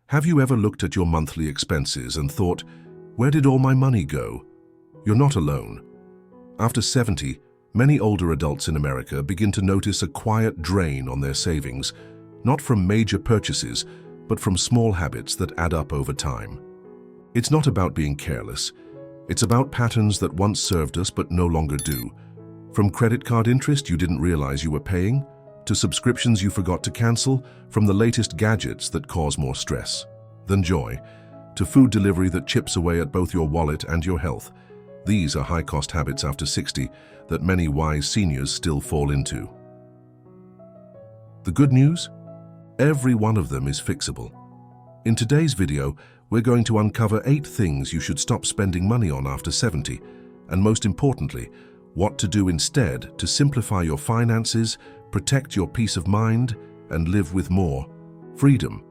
Have you ever looked at your monthly expenses and thought, where did all my money go? You're not alone. After 70, many older adults in America begin to notice a quiet drain on their savings, not from major purchases, but from small habits that add up over time. It's not about being careless. It's about patterns that once served us but no longer do. From credit card interest you didn't realize you were paying, to subscriptions you forgot to cancel, from the latest gadgets that cause more stress than joy, to food delivery that chips away at both your wallet and your health. These are high-cost habits after 60 that many wise seniors still fall into. The good news? Every one of them is fixable. In today's video, we're going to uncover 8 things you should stop spending money on after 70, and most importantly, what to do instead to simplify your finances, protect your peace of mind, and live with more freedom.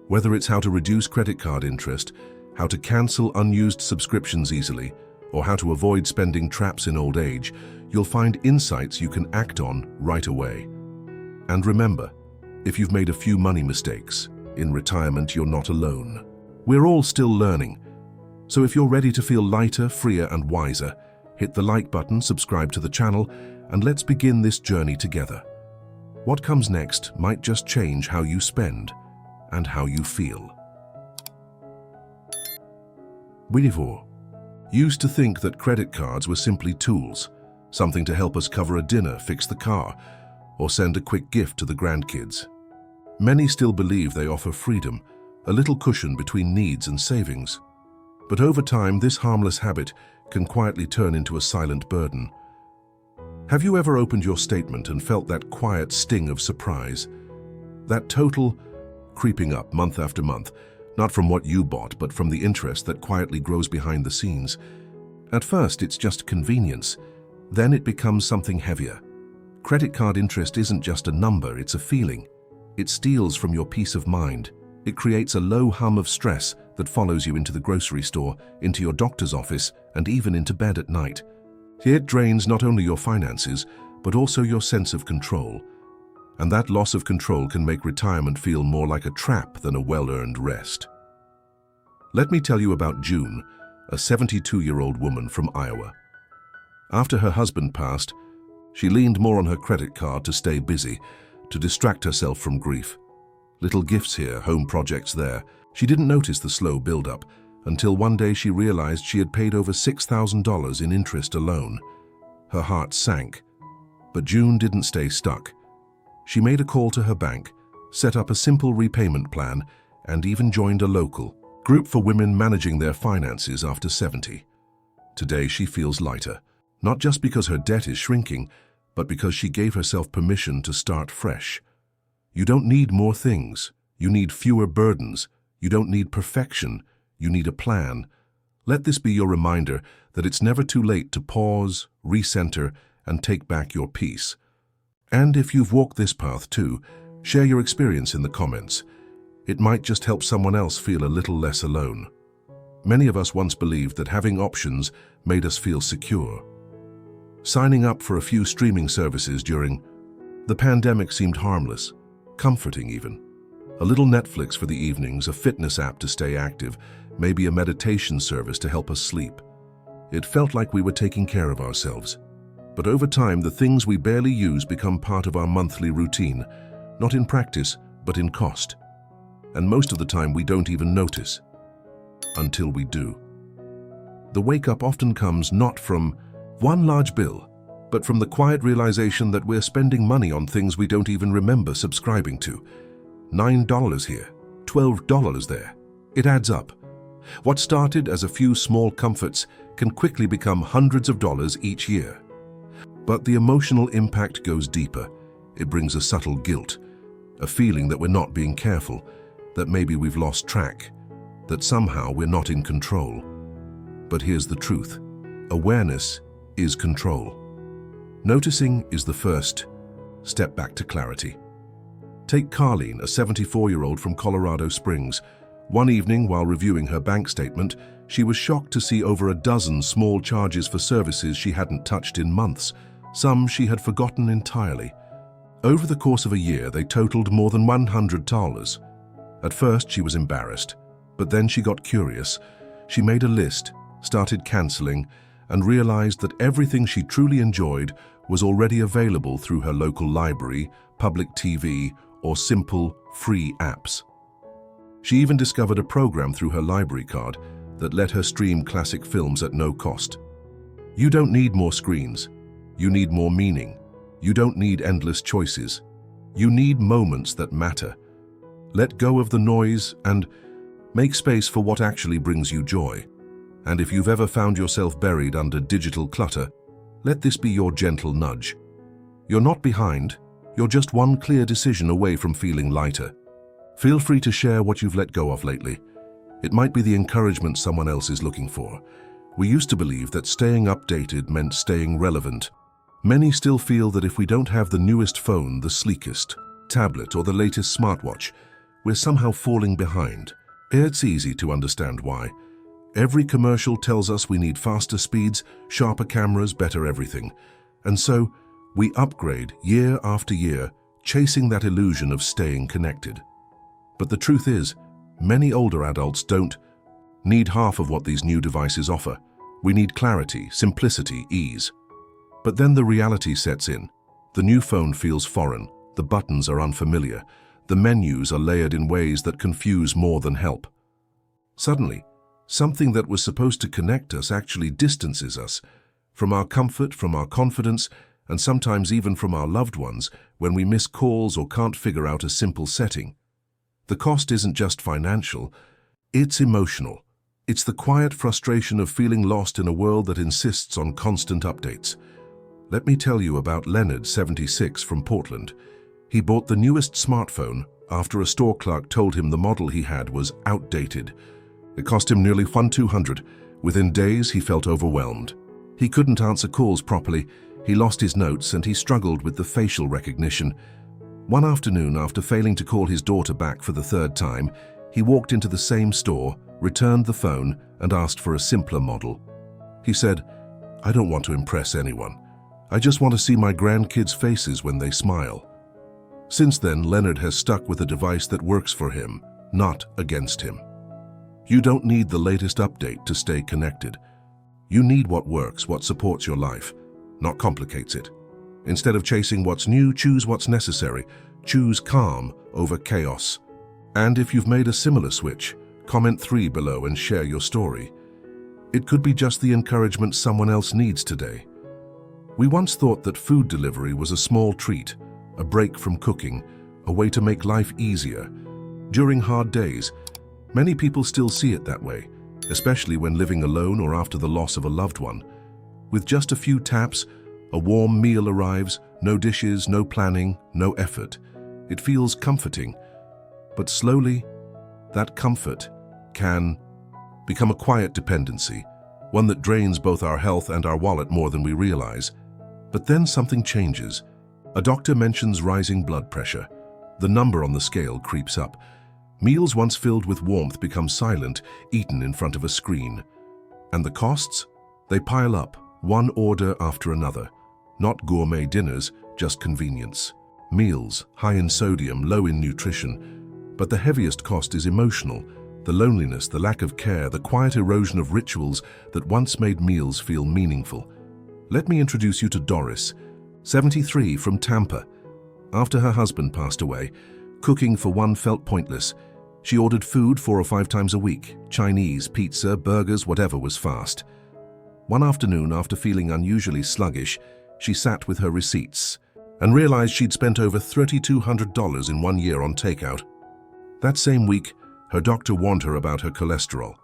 Whether it's how to reduce credit card interest, how to cancel unused subscriptions easily, or how to avoid spending traps in old age, you'll find insights you can act on right away. And remember, if you've made a few money mistakes, in retirement you're not alone. We're all still learning. So if you're ready to feel lighter, freer, and wiser, hit the like button, subscribe to the channel, and let's begin this journey together. What comes next might just change how you spend and how you feel. We used to think that credit cards were simply tools, something to help us cover a dinner, fix the car, or send a quick gift to the grandkids. Many still believe they offer freedom, a little cushion between needs and savings. But over time, this harmless habit can quietly turn into a silent burden. Have you ever opened your statement and felt that quiet sting of surprise? That total creeping up month after month, not from what you bought, but from the interest that quietly grows behind the scenes. At first, it's just convenience. Then it becomes something heavier. Credit card interest isn't just a number, it's a feeling. It steals from your peace of mind. It creates a low hum of stress that follows you into the grocery store, into your doctor's office, and even into bed at night. It drains not only your finances, but also your sense of control. And that loss of control can make retirement feel more like a trap than a well-earned rest. Let me tell you about June, a 72-year-old woman from Iowa. After her husband passed, she leaned more on her credit card to stay busy, to distract herself from grief. Little gifts here, home projects there. She didn't notice the slow build-up until one day she realized she had paid over $6,000 in interest alone. Her heart sank. But June didn't stay stuck. She made a call to her bank, set up a simple repayment plan, and even joined a local group for women managing their finances after 70. Today she feels lighter, not just because her debt is shrinking, but because she gave herself permission to start fresh. You don't need more things. You need fewer burdens. You don't need perfection. You need a plan. Let this be your reminder that it's never too late to pause, recenter, and take back your peace. And if you've walked this path too, share your experience in the comments. It might just help someone else feel a little less alone. Many of us once believed that having options made us feel secure. Signing up for a few streaming services during the pandemic seemed harmless, comforting even. A little Netflix for the evenings, a fitness app to stay active, maybe a meditation service to help us sleep. It felt like we were taking care of ourselves. But over time, the things we barely use become part of our monthly routine, not in practice, but in cost. And most of the time we don't even notice, until we do. The wake-up often comes not from one large bill, but from the quiet realization that we're spending money on things we don't even remember subscribing to. $9 here, $12 there. It adds up. What started as a few small comforts can quickly become hundreds of dollars each year. But the emotional impact goes deeper. It brings a subtle guilt, a feeling that we're not being careful, that maybe we've lost track, that somehow we're not in control. But here's the truth. Awareness is control. Noticing is the first step back to clarity. Take Carlene, a 74-year-old from Colorado Springs. One evening, while reviewing her bank statement, she was shocked to see over a dozen small charges for services she hadn't touched in months, some she had forgotten entirely. Over the course of a year, they totaled more than $100. At first, she was embarrassed, but then she got curious. She made a list, started canceling, and realized that everything she truly enjoyed was already available through her local library, public TV, or simple, free apps. She even discovered a program through her library card that let her stream classic films at no cost. You don't need more screens. You need more meaning. You don't need endless choices. You need moments that matter. Let go of the noise and make space for what actually brings you joy. And if you've ever found yourself buried under digital clutter, let this be your gentle nudge. You're not behind. You're just one clear decision away from feeling lighter. Feel free to share what you've let go of lately. It might be the encouragement someone else is looking for. We used to believe that staying updated meant staying relevant. Many still feel that if we don't have the newest phone, the sleekest tablet, or the latest smartwatch, we're somehow falling behind. It's easy to understand why. Every commercial tells us we need faster speeds, sharper cameras, better everything. And so, we upgrade year after year, chasing that illusion of staying connected. But the truth is, many older adults don't need half of what these new devices offer. We need clarity, simplicity, ease. But then the reality sets in. The new phone feels foreign, the buttons are unfamiliar, the menus are layered in ways that confuse more than help. Suddenly, something that was supposed to connect us actually distances us from our comfort, from our confidence, and sometimes even from our loved ones when we miss calls or can't figure out a simple setting. The cost isn't just financial, it's emotional. It's the quiet frustration of feeling lost in a world that insists on constant updates. Let me tell you about Leonard, 76, from Portland. He bought the newest smartphone after a store clerk told him the model he had was outdated. It cost him nearly $1,200. Within days, he felt overwhelmed. He couldn't answer calls properly, he lost his notes, and he struggled with the facial recognition. One afternoon, after failing to call his daughter back for the third time, he walked into the same store, returned the phone, and asked for a simpler model. He said, "I don't want to impress anyone. I just want to see my grandkids' faces when they smile." Since then, Leonard has stuck with a device that works for him, not against him. You don't need the latest update to stay connected. You need what works, what supports your life, not complicates it. Instead of chasing what's new, choose what's necessary. Choose calm over chaos. And if you've made a similar switch, comment 3 below and share your story. It could be just the encouragement someone else needs today. We once thought that food delivery was a small treat, a break from cooking, a way to make life easier. During hard days, many people still see it that way, especially when living alone or after the loss of a loved one. With just a few taps, a warm meal arrives, no dishes, no planning, no effort. It feels comforting. But slowly, that comfort can become a quiet dependency, one that drains both our health and our wallet more than we realize. But then something changes. A doctor mentions rising blood pressure. The number on the scale creeps up. Meals once filled with warmth become silent, eaten in front of a screen. And the costs? They pile up, one order after another. Not gourmet dinners, just convenience. Meals, high in sodium, low in nutrition. But the heaviest cost is emotional. The loneliness, the lack of care, the quiet erosion of rituals that once made meals feel meaningful. Let me introduce you to Doris, 73, from Tampa. After her husband passed away, cooking for one felt pointless. She ordered food 4 or 5 times a week, Chinese, pizza, burgers, whatever was fast. One afternoon, after feeling unusually sluggish, she sat with her receipts and realized she'd spent over $3,200 in 1 year on takeout. That same week, her doctor warned her about her cholesterol.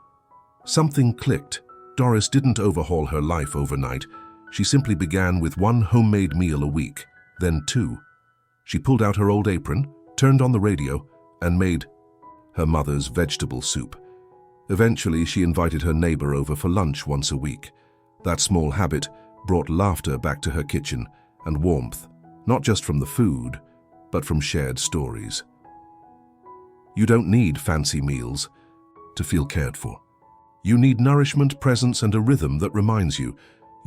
Something clicked. Doris didn't overhaul her life overnight. She simply began with 1 homemade meal a week, then 2. She pulled out her old apron, turned on the radio, and made her mother's vegetable soup. Eventually, she invited her neighbor over for lunch once a week. That small habit brought laughter back to her kitchen and warmth, not just from the food, but from shared stories. You don't need fancy meals to feel cared for. You need nourishment, presence, and a rhythm that reminds you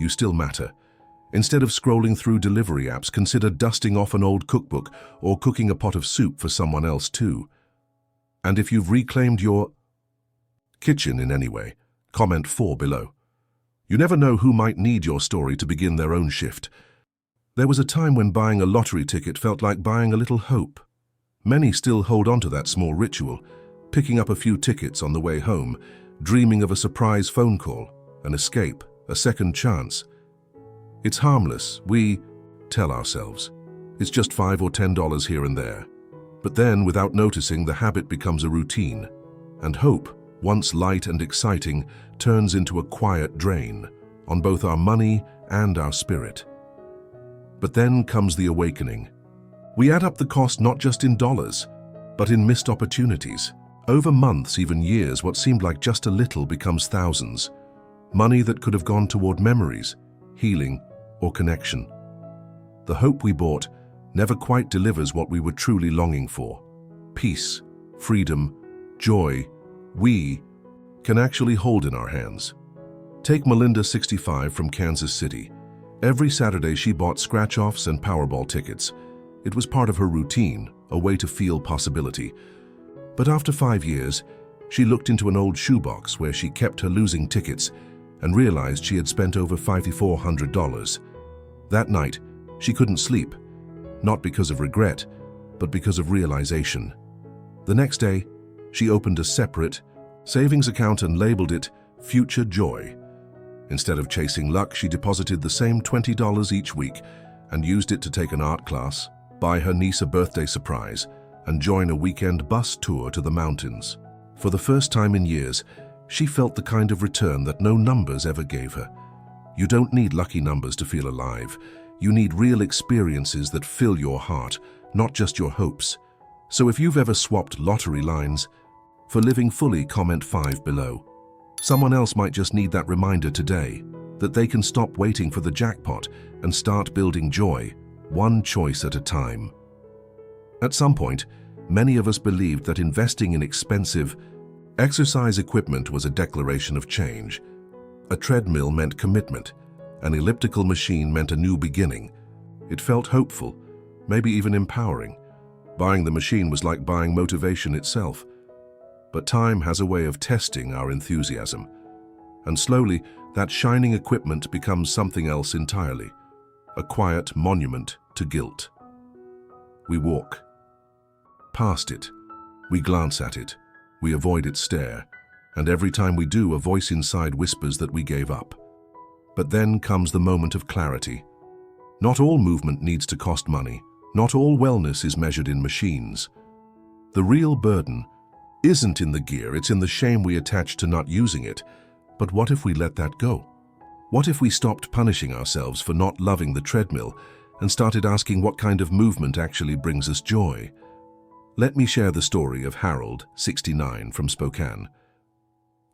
still matter. Instead of scrolling through delivery apps, consider dusting off an old cookbook or cooking a pot of soup for someone else too. And if you've reclaimed your kitchen in any way, comment 4 below. You never know who might need your story to begin their own shift. There was a time when buying a lottery ticket felt like buying a little hope. Many still hold on to that small ritual, picking up a few tickets on the way home, dreaming of a surprise phone call, an escape, a second chance. It's harmless, we tell ourselves. It's just $5 or $10 here and there. But then, without noticing, the habit becomes a routine, and hope, once light and exciting, turns into a quiet drain on both our money and our spirit. But then comes the awakening. We add up the cost not just in dollars, but in missed opportunities. Over months, even years, what seemed like just a little becomes thousands. Money that could have gone toward memories, healing, or connection. The hope we bought never quite delivers what we were truly longing for. Peace, freedom, joy, we can actually hold in our hands. Take Melinda, 65, from Kansas City. Every Saturday she bought scratch-offs and Powerball tickets. It was part of her routine, a way to feel possibility. But after 5 years, she looked into an old shoebox where she kept her losing tickets and realized she had spent over $5,400. That night, she couldn't sleep, not because of regret, but because of realization. The next day, she opened a separate savings account and labeled it Future Joy. Instead of chasing luck, she deposited the same $20 each week and used it to take an art class, buy her niece a birthday surprise, and join a weekend bus tour to the mountains. For the first time in years, she felt the kind of return that no numbers ever gave her. You don't need lucky numbers to feel alive. You need real experiences that fill your heart, not just your hopes. So if you've ever swapped lottery lines, for living fully, comment 5 below. Someone else might just need that reminder today, that they can stop waiting for the jackpot and start building joy, one choice at a time. At some point, many of us believed that investing in expensive exercise equipment was a declaration of change. A treadmill meant commitment. An elliptical machine meant a new beginning. It felt hopeful, maybe even empowering. Buying the machine was like buying motivation itself. But time has a way of testing our enthusiasm. And slowly, that shining equipment becomes something else entirely. A quiet monument to guilt. We walk past it. We glance at it. We avoid its stare. And every time we do, a voice inside whispers that we gave up. But then comes the moment of clarity. Not all movement needs to cost money. Not all wellness is measured in machines. The real burden isn't in the gear, it's in the shame we attach to not using it. But what if we let that go? What if we stopped punishing ourselves for not loving the treadmill and started asking what kind of movement actually brings us joy? Let me share the story of Harold, 69, from Spokane.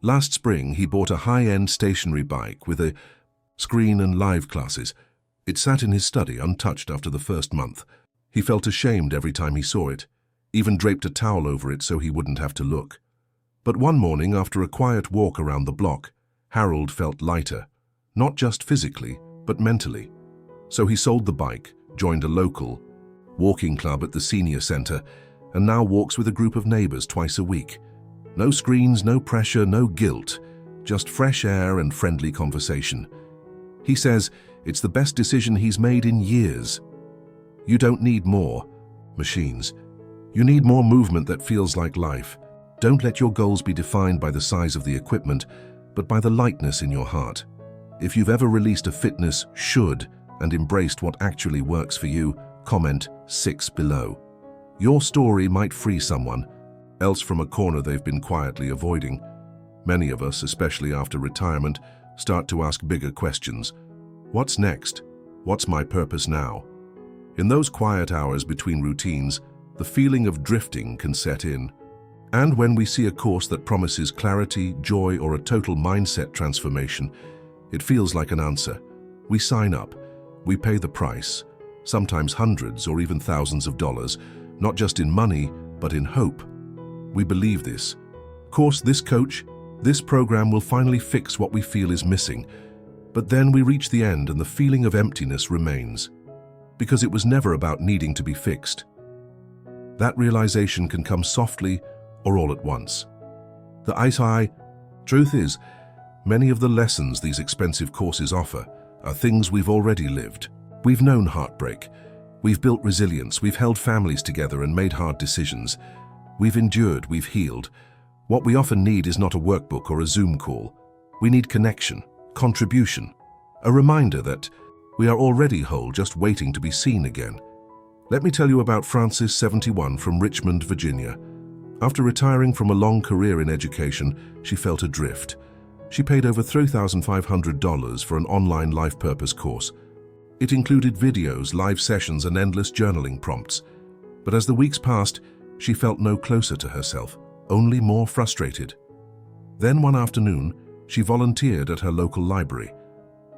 Last spring, he bought a high-end stationary bike with a screen and live classes. It sat in his study untouched after the first month. He felt ashamed every time he saw it, even draped a towel over it so he wouldn't have to look. But one morning, after a quiet walk around the block, Harold felt lighter, not just physically, but mentally. So he sold the bike, joined a local walking club at the senior center, and now walks with a group of neighbors twice a week. No screens, no pressure, no guilt, just fresh air and friendly conversation. He says it's the best decision he's made in years. You don't need more machines. You need more movement that feels like life. Don't let your goals be defined by the size of the equipment, but by the lightness in your heart. If you've ever released a fitness should and embraced what actually works for you, comment 6 below. Your story might free someone else from a corner they've been quietly avoiding. Many of us, especially after retirement, start to ask bigger questions. What's next? What's my purpose now? In those quiet hours between routines, the feeling of drifting can set in. And when we see a course that promises clarity, joy, or a total mindset transformation, it feels like an answer. We sign up. We pay the price, sometimes hundreds or even thousands of dollars, not just in money, but in hope. We believe this. Course, this coach, this program will finally fix what we feel is missing. But then we reach the end and the feeling of emptiness remains. Because it was never about needing to be fixed. That realization can come softly or all at once? The truth is, many of the lessons these expensive courses offer are things we've already lived. We've known heartbreak. We've built resilience. We've held families together and made hard decisions. We've endured. We've healed. What we often need is not a workbook or a Zoom call. We need connection, contribution, a reminder that we are already whole, just waiting to be seen again. Let me tell you about Frances, 71, from Richmond, Virginia. After retiring from a long career in education, she felt adrift. She paid over $3,500 for an online life purpose course. It included videos, live sessions, and endless journaling prompts. But as the weeks passed, she felt no closer to herself, only more frustrated. Then one afternoon, she volunteered at her local library.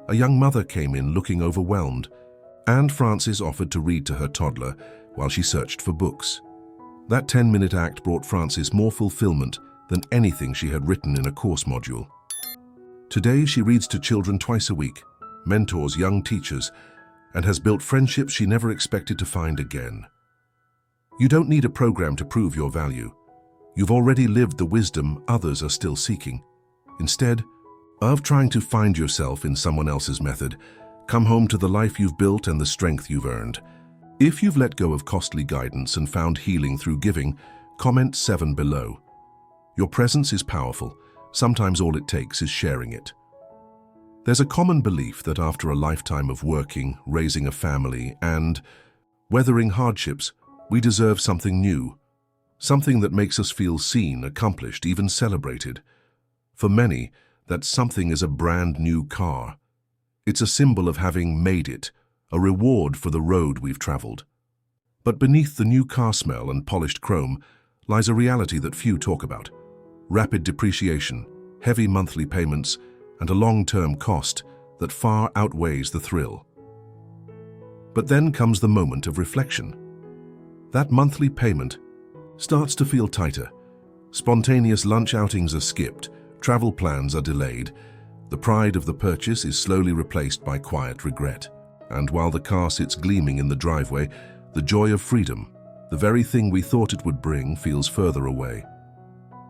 A young mother came in looking overwhelmed, and Frances offered to read to her toddler while she searched for books. That 10-minute act brought Frances more fulfillment than anything she had written in a course module. Today, she reads to children twice a week, mentors young teachers, and has built friendships she never expected to find again. You don't need a program to prove your value. You've already lived the wisdom others are still seeking. Instead of trying to find yourself in someone else's method, come home to the life you've built and the strength you've earned. If you've let go of costly guidance and found healing through giving, comment 7 below. Your presence is powerful. Sometimes all it takes is sharing it. There's a common belief that after a lifetime of working, raising a family, and weathering hardships, we deserve something new. Something that makes us feel seen, accomplished, even celebrated. For many, that something is a brand new car. It's a symbol of having made it, a reward for the road we've traveled. But beneath the new car smell and polished chrome lies a reality that few talk about. Rapid depreciation, heavy monthly payments, and a long-term cost that far outweighs the thrill. But then comes the moment of reflection. That monthly payment starts to feel tighter. Spontaneous lunch outings are skipped, travel plans are delayed. The pride of the purchase is slowly replaced by quiet regret. And while the car sits gleaming in the driveway, the joy of freedom, the very thing we thought it would bring, feels further away.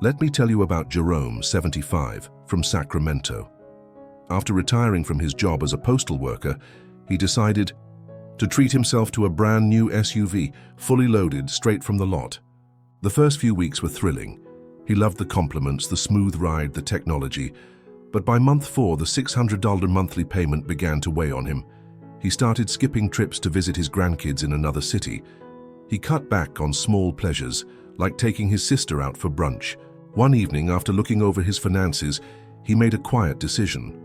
Let me tell you about Jerome, 75, from Sacramento. After retiring from his job as a postal worker, he decided to treat himself to a brand new SUV, fully loaded, straight from the lot. The first few weeks were thrilling. He loved the compliments, the smooth ride, the technology. But by month 4, the $600 monthly payment began to weigh on him. He started skipping trips to visit his grandkids in another city. He cut back on small pleasures, like taking his sister out for brunch. One evening, after looking over his finances, he made a quiet decision.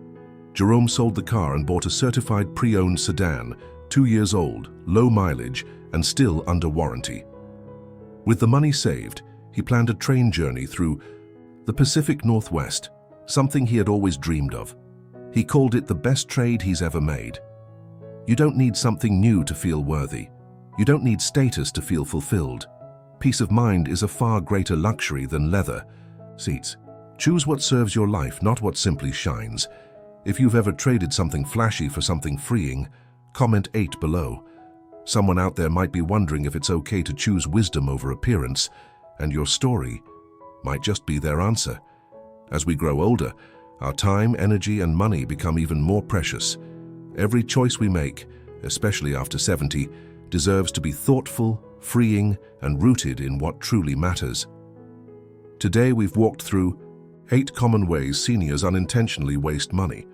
Jerome sold the car and bought a certified pre-owned sedan, 2 years old, low mileage, and still under warranty. With the money saved, he planned a train journey through the Pacific Northwest, something he had always dreamed of. He called it the best trade he's ever made. You don't need something new to feel worthy. You don't need status to feel fulfilled. Peace of mind is a far greater luxury than leather seats. Choose what serves your life, not what simply shines. If you've ever traded something flashy for something freeing, comment 8 below. Someone out there might be wondering if it's okay to choose wisdom over appearance, and your story might just be their answer. As we grow older, our time, energy, and money become even more precious. Every choice we make, especially after 70, deserves to be thoughtful, freeing, and rooted in what truly matters. Today we've walked through 8 common ways seniors unintentionally waste money.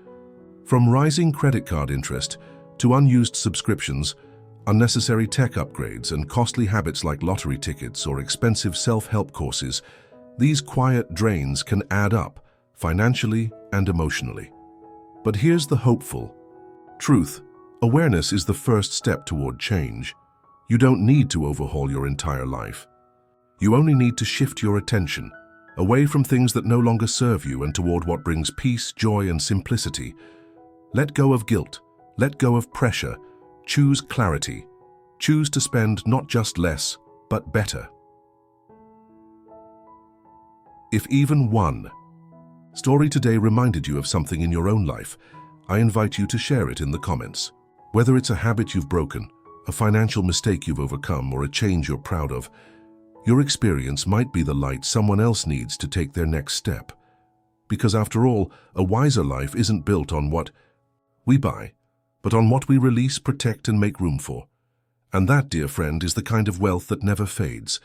From rising credit card interest to unused subscriptions, unnecessary tech upgrades, and costly habits like lottery tickets or expensive self-help courses, these quiet drains can add up financially and emotionally. But here's the hopeful truth. Awareness is the first step toward change. You don't need to overhaul your entire life. You only need to shift your attention away from things that no longer serve you and toward what brings peace, joy, and simplicity. Let go of guilt. Let go of pressure. Choose clarity. Choose to spend not just less, but better. If even one story today reminded you of something in your own life, I invite you to share it in the comments. Whether it's a habit you've broken, a financial mistake you've overcome, or a change you're proud of, Your experience might be the light someone else needs to take their next step. Because after all, a wiser life isn't built on what we buy, but on what we release, protect, and make room for. And that, dear friend, is the kind of wealth that never fades.